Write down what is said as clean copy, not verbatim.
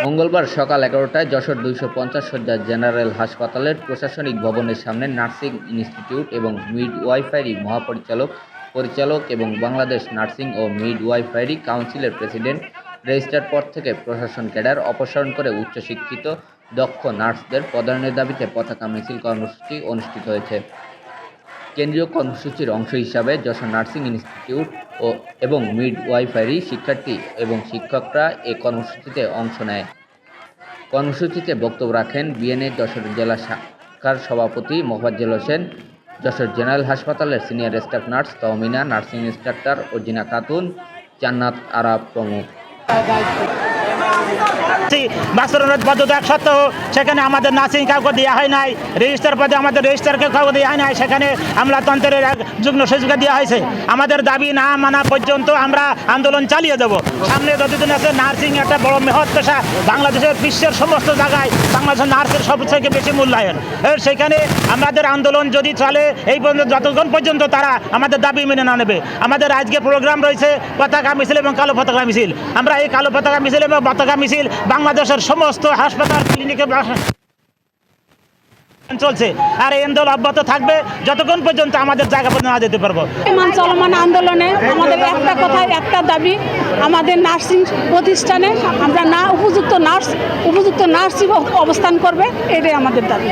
মঙ্গলবার সকাল ১১টায় যশোর ২৫০ শয্যার জেনারেল হাসপাতালের প্রশাসনিক ভবনের সামনে নার্সিং ইনস্টিটিউট এবং মিডওয়াইফারি পরিচালক এবং বাংলাদেশ নার্সিং ও মিডওয়াইফারি কাউন্সিলের প্রেসিডেন্ট রেজিস্ট্রার পদ থেকে প্রশাসন ক্যাডার অপসারণ করে উচ্চশিক্ষিত দক্ষ নার্সদের পদায়নের দাবিতে পতাকা মিছিল কর্মসূচি অনুষ্ঠিত হয়েছে। কেন্দ্রীয় কর্মসূচির অংশ হিসাবে যশোর নার্সিং ইনস্টিটিউট এবং মিডওয়াইফারি শিক্ষার্থী এবং শিক্ষকরা এ কর্মসূচিতে অংশ নেয়। কর্মসূচিতে বক্তব্য রাখেন বিএনএ যশোর জেলা শাখার সভাপতি মোফাজ্জল হোসেন, যশোর জেনারেল হাসপাতালের senior staff nurse Tahmina, nursing instructor Arjina Khatun, Jannat Ara প্রমুখ। বাস্তবায়নের পদ্ধতি এক সত্ত্বেও সেখানে আমাদের নার্সিং কাউকে দেওয়া হয় নাই, রেজিস্টার পদে আমাদের রেজিস্টারকে কাউকে দেওয়া হয় নাই, সেখানে আমলাতন্ত্রের এক যুগ্ম সচিবকে দেওয়া হয়েছে। আমাদের দাবি না মানা পর্যন্ত আমরা আন্দোলন চালিয়ে যাব। সামনে যতদিন আছে নার্সিং একটা বড় মেহৎ পেশা, বাংলাদেশের বিশ্বের সমস্ত জায়গায় বাংলাদেশের নার্সের সবথেকে বেশি মূল্যায়ন। সেখানে আমাদের আন্দোলন যদি চলে এই পর্যন্ত, যতক্ষণ পর্যন্ত তারা আমাদের দাবি মেনে না নেবে। আমাদের আজকে প্রোগ্রাম রয়েছে পতাকা মিছিল এবং কালো পতাকা মিছিল। আমরা এই কালো পতাকা মিছিল এবং পতাকা মিছিল বাংলাদেশের সমস্ত হাসপাতাল ক্লিনিকে চলছে, আর এই আন্দোলন অব্যাহত থাকবে যতক্ষণ পর্যন্ত আমাদের জায়গা পর্যন্ত না যেতে পারবো। চলমান আন্দোলনে আমাদের একটা কথায় একটা দাবি, আমাদের নার্সিং প্রতিষ্ঠানে আমরা উপযুক্ত নার্স অবস্থান করবে, এটাই আমাদের দাবি।